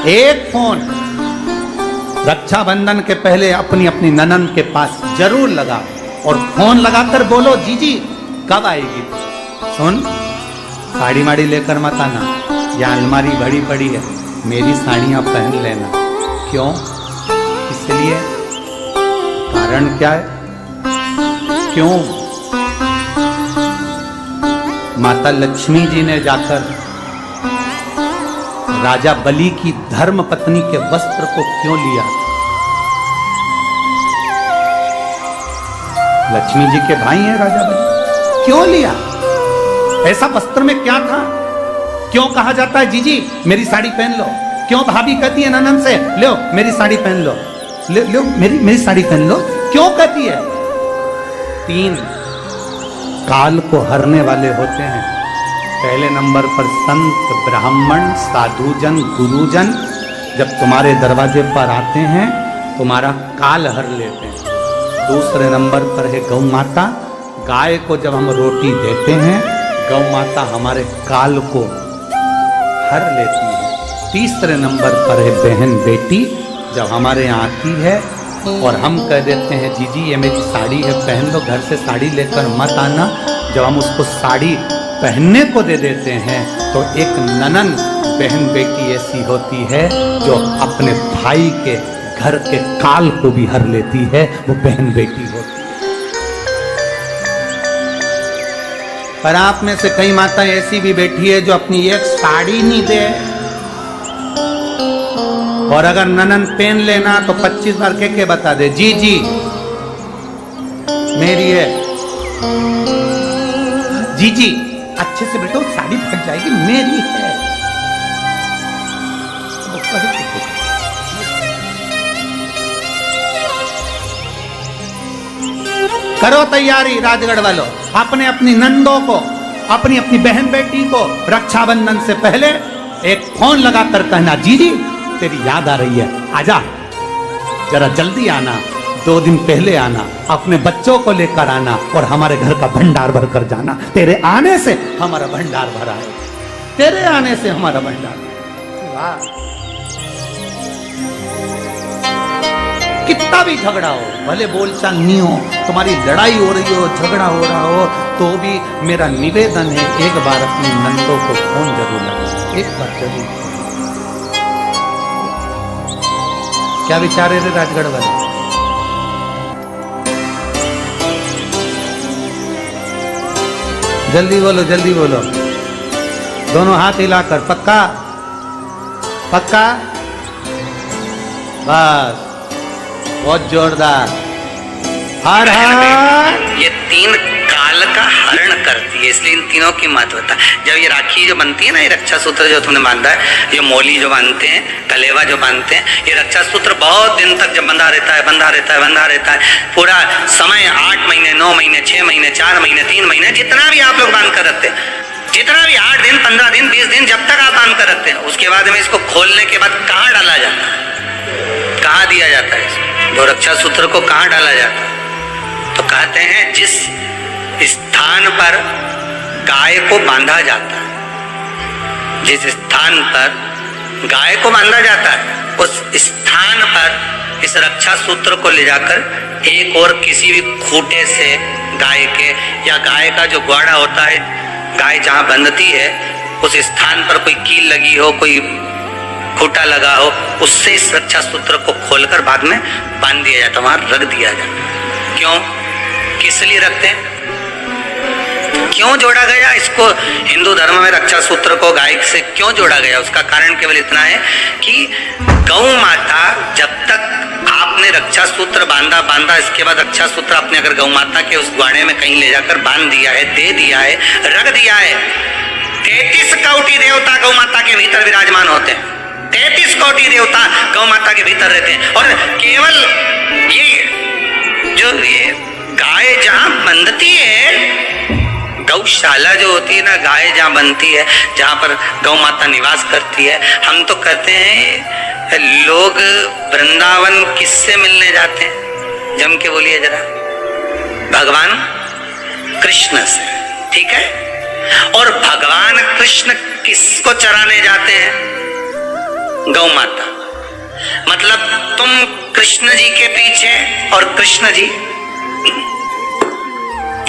एक फोन रक्षाबंधन के पहले अपनी अपनी ननन के पास जरूर लगा और फोन लगाकर बोलो जीजी कब आएगी। सुन, साड़ी माड़ी लेकर मत आना, यहाँ अलमारी भरी पड़ी है, मेरी साड़ियाँ पहन लेना। क्यों? इसलिए कारण क्या है? क्यों? माता लक्ष्मी जी ने जाकर राजा बलि की धर्म पत्नी के वस्त्र को क्यों लिया? लक्ष्मी जी के भाई हैं राजा बलि, क्यों लिया? ऐसा वस्त्र में क्या था? क्यों कहा जाता है जीजी मेरी साड़ी पहन लो? क्यों भाभी कहती है ननन से लो मेरी साड़ी पहन लो, लो मेरी साड़ी पहन लो? क्यों कहती है? 3 काल को हरने वाले होते हैं। पहले नंबर पर संत, ब्राह्मण, साधुजन, गुरुजन जब तुम्हारे दरवाजे पर आते हैं तुम्हारा काल हर लेते हैं। दूसरे नंबर पर है गौ माता। गाय को जब हम रोटी देते हैं गौ माता हमारे काल को हर लेती है। तीसरे नंबर पर है बहन बेटी, जब हमारे यहाँ आती है और हम कह देते हैं जीजी ये मेरी साड़ी है पहन लो, घर से साड़ी लेकर मत आना। जब हम उसको साड़ी पहनने को दे देते हैं तो एक ननन बहन बेटी ऐसी होती है जो अपने भाई के घर के काल को भी हर लेती है, वो बहन बेटी होती है। पर आप में से कई माताएं ऐसी भी बैठी है जो अपनी एक साड़ी नहीं दे, और अगर ननन पहन लेना तो 25 बार के बता दे जी जी मेरी है, जी जी अच्छे से बैठो साड़ी फट जाएगी मेरी है। करो तैयारी राजगढ़ वालों, अपने अपनी नंदों को, अपनी अपनी बहन बेटी को रक्षाबंधन से पहले एक फोन लगाकर कहना जीजी तेरी याद आ रही है, आजा जरा जल्दी आना, 2 दिन पहले आना, अपने बच्चों को लेकर आना और हमारे घर का भंडार भर कर जाना। तेरे आने से हमारा भंडार भरा है, तेरे आने से हमारा भंडार। वाह, कितना भी झगड़ा हो, भले बोलचाल नहीं हो, तुम्हारी लड़ाई हो रही हो, झगड़ा हो रहा हो, तो भी मेरा निवेदन है एक बार अपनी नंदों को फोन जरूर लगाओ, एक बार जरूर। क्या विचार है रे राजगढ़ वाले? जल्दी बोलो, जल्दी बोलो, दोनों हाथ हिलाकर। पक्का पक्का? बस, बहुत जोरदार। हर हर। ये 3 काल का हरण करती है, इसलिए इन तीनों की महत्वता। जब ये राखी जो बनती है ना, ये रक्षा सूत्र जो तुमने बांधा है, ये मोली जो बांधते हैं, कलेवा जो बांधते हैं, ये रक्षा सूत्र बहुत दिन तक जब बंधा रहता है, बंधा रहता है, बंधा रहता है, पूरा समय 8 महीने, 9 महीने, 6 महीने, 4 महीने, 3 महीने, जितना भी आप लोग बांध कर रखते हैं, जितना भी 8 दिन, 15 दिन, 20 दिन, जब तक आप बांध कर रखते हैं, उसके बाद में इसको खोलने के बाद कहाँ डाला जाता है, कहाँ दिया जाता है, जो रक्षा सूत्र को कहाँ डाला जाता है? तो कहते हैं जिस स्थान पर गाय को बांधा जाता है, जिस स्थान पर गाय को बांधा जाता है, उस स्थान पर इस रक्षा सूत्र को ले जाकर एक और किसी भी खूंटे से गाय के, या गाय का जो ग्वाड़ा होता है, गाय जहां बंधती है उस स्थान पर कोई कील लगी हो, कोई खूंटा लगा हो, उससे इस रक्षा सूत्र को खोलकर बाद में बांध दिया जाता है, वहां रख दिया जाता है। क्यों, किस लिए रखते हैं, क्यों जोड़ा गया इसको? हिंदू धर्म में रक्षा सूत्र को गाय से क्यों जोड़ा गया? उसका कारण केवल इतना है कि गौ माता, जब तक आपने रक्षा सूत्र बांधा, इसके बाद रक्षा सूत्र आपने अगर गौ माता के उस ग्वाड़े में कहीं ले जाकर बांध दिया है, दे दिया है, रख दिया है, 33 कोटि देवता गौ माता के भीतर विराजमान होते हैं, 33 कोटि देवता गौ माता के भीतर रहते हैं। और केवल ये जो ये गाय जहां बंधती है, गौशाला जो होती है ना, गाय जहाँ बनती है, जहाँ पर गौ माता निवास करती है, हम तो कहते हैं लोग वृंदावन किससे मिलने जाते हैं? जम के बोलिए जरा, भगवान कृष्ण से, ठीक है? और भगवान कृष्ण किसको चराने जाते हैं? गौ माता, मतलब तुम कृष्ण जी के पीछे और कृष्ण जी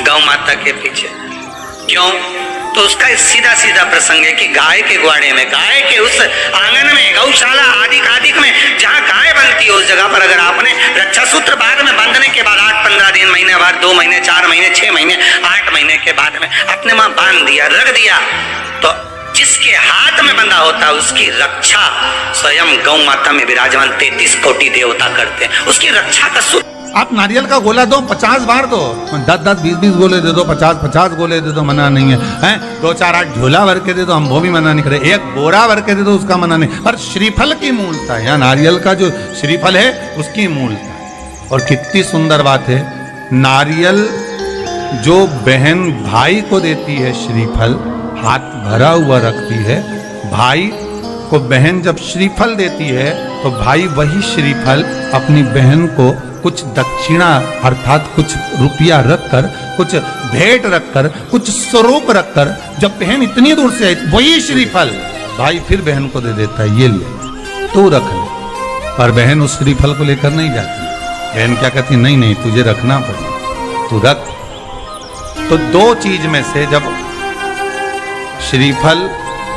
गौ माता के पीछे। क्यों? तो उसका सीधा सीधा प्रसंग है कि गाय के ग्वाड़े में, गाय के उस आंगन में, गौशाला आदिक में जहां गाय बनती है उस जगह पर अगर आपने रक्षा सूत्र बाद में बांधने के बाद 8-15 दिन, महीने बाद, 2 महीने, 4 महीने, 6 महीने, 8 महीने के बाद में आपने वहां बांध दिया, रख दिया, तो जिसके हाथ में बंधा होता है उसकी रक्षा स्वयं गौ माता में विराजमान 33 कोटि देवता करते हैं। उसकी रक्षा का सूत्र। आप नारियल का गोला दो, 50 बार दो, 10-10, 20-20 गोले दे दो, 50-50 गोले दे दो, मना नहीं है, हैं? 2-4-8 झोला भर के दे दो, हम वो भी मना नहीं करे, एक बोरा भर के दे दो, उसका मना नहीं। पर श्रीफल की मूलता है, या नारियल का जो श्रीफल है उसकी मूलता है। और कितनी सुंदर बात है, नारियल जो बहन भाई को देती है श्रीफल, हाथ भरा हुआ रखती है, भाई को बहन जब श्रीफल देती है तो भाई वही श्रीफल अपनी बहन को कुछ दक्षिणा अर्थात कुछ रुपया रखकर, कुछ भेंट रखकर, कुछ स्वरूप रखकर, जब बहन इतनी दूर से आई वही श्रीफल भाई फिर बहन को दे देता है, ये ले तू रख ले। पर बहन उस श्रीफल को लेकर नहीं जाती, बहन क्या कहती, नहीं नहीं तुझे रखना पड़ेगा, तू रख। तो 2 चीज में से जब श्रीफल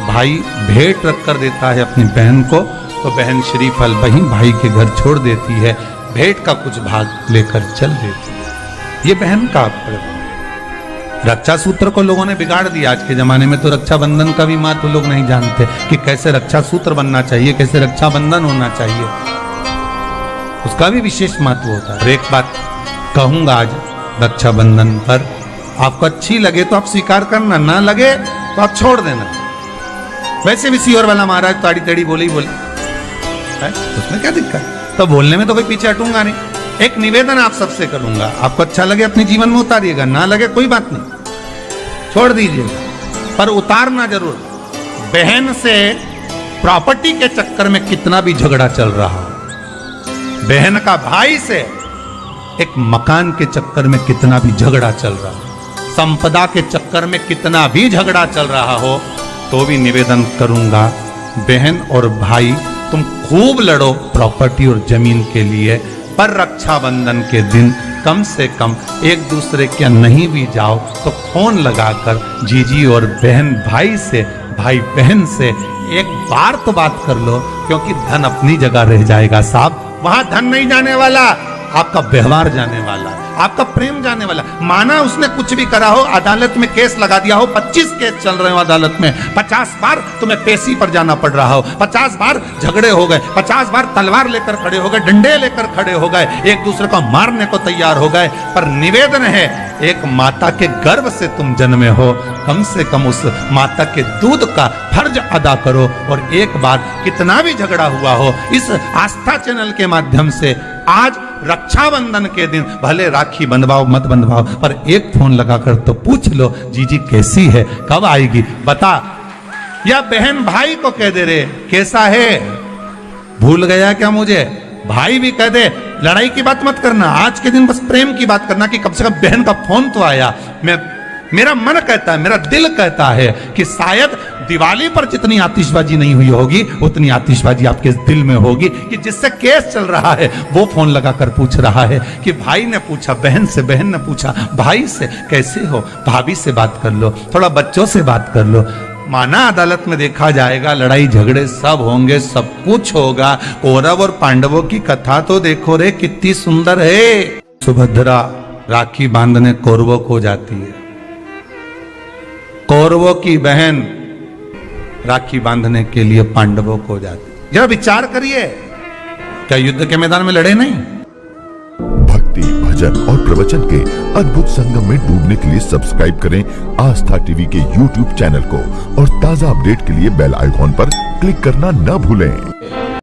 भाई भेंट रख कर देता है अपनी बहन को, तो बहन श्रीफल वहीं भाई के घर छोड़ देती है, भेंट का कुछ भाग लेकर चल देती है। ये बहन का प्रभाव। रक्षा सूत्र को लोगों ने बिगाड़ दिया आज के जमाने में, तो रक्षाबंधन का भी महत्व लोग नहीं जानते कि कैसे रक्षा सूत्र बनना चाहिए, कैसे रक्षाबंधन होना चाहिए, उसका भी विशेष महत्व होता है। और एक बात कहूंगा आज रक्षाबंधन पर, आपको अच्छी लगे तो आप स्वीकार करना, ना लगे तो आप छोड़ देना। वैसे भी सीहोर वाला महाराज ताड़ी टेढ़ी बोले ही बोले है, उसमें क्या दिक्कत, तो बोलने में तो कोई पीछे हटूंगा नहीं। एक निवेदन आप सबसे करूंगा, आपको अच्छा लगे अपने जीवन में उतारिएगा, ना लगे कोई बात नहीं, छोड़ दीजिएगा, पर उतारना जरूर। बहन से प्रॉपर्टी के चक्कर में कितना भी झगड़ा चल रहा, बहन का भाई से एक मकान के चक्कर में कितना भी झगड़ा चल रहा, संपदा के चक्कर में कितना भी झगड़ा चल रहा हो, तो भी निवेदन करूंगा, बहन और भाई तुम खूब लड़ो प्रॉपर्टी और जमीन के लिए, पर रक्षाबंधन के दिन कम से कम एक दूसरे के नहीं भी जाओ तो फोन लगाकर जीजी और बहन भाई से, भाई बहन से एक बार तो बात कर लो, क्योंकि धन अपनी जगह रह जाएगा साहब, वहां धन नहीं जाने वाला, आपका व्यवहार जाने वाला, आपका प्रेम जाने वाला। माना उसने कुछ भी करा हो, अदालत में केस लगा दिया हो, 25 केस चल रहे हो अदालत में, 50 बार तुम्हें पेशी पर जाना पड़ रहा हो, 50 बार झगड़े हो गए, 50 बार तलवार लेकर खड़े हो गए, डंडे लेकर खड़े हो गए, एक दूसरे को मारने को तैयार हो गए, पर निवेदन है, एक माता के गर्भ से तुम जन्मे हो, कम से कम उस माता के दूध का फर्ज अदा करो। और एक बार कितना भी झगड़ा हुआ हो, इस आस्था चैनल के माध्यम से आज रक्षाबंधन के दिन भले राखी बंधवाओ मत बंधवाओ, पर एक फोन लगाकर तो पूछ लो, जीजी कैसी है, कब आएगी बता, या बहन भाई को कह दे रे कैसा है, भूल गया क्या मुझे, भाई भी कह दे, लड़ाई की बात मत करना, आज के दिन बस प्रेम की बात करना कि कम से कम बहन का फोन तो आया। मेरा मन कहता है, मेरा दिल कहता है कि शायद दिवाली पर जितनी आतिशबाजी नहीं हुई होगी उतनी आतिशबाजी आपके दिल में होगी, कि जिससे केस चल रहा है वो फोन लगाकर पूछ रहा है कि भाई ने पूछा बहन से, बहन ने पूछा भाई से, कैसे हो, भाभी से बात कर लो, थोड़ा बच्चों से बात कर लो। माना अदालत में देखा जाएगा, लड़ाई झगड़े सब होंगे, सब कुछ होगा, कौरव और पांडवों की कथा तो देखो रे कितनी सुंदर है। सुभद्रा राखी बांधने कौरवों को जाती है, कौरवों की बहन राखी बांधने के लिए पांडवों को जाती। जरा विचार करिए, क्या युद्ध के मैदान में लड़े नहीं? भक्ति, भजन और प्रवचन के अद्भुत संगम में डूबने के लिए सब्सक्राइब करें आस्था टीवी के YouTube चैनल को, और ताजा अपडेट के लिए बेल आइकॉन पर क्लिक करना न भूलें।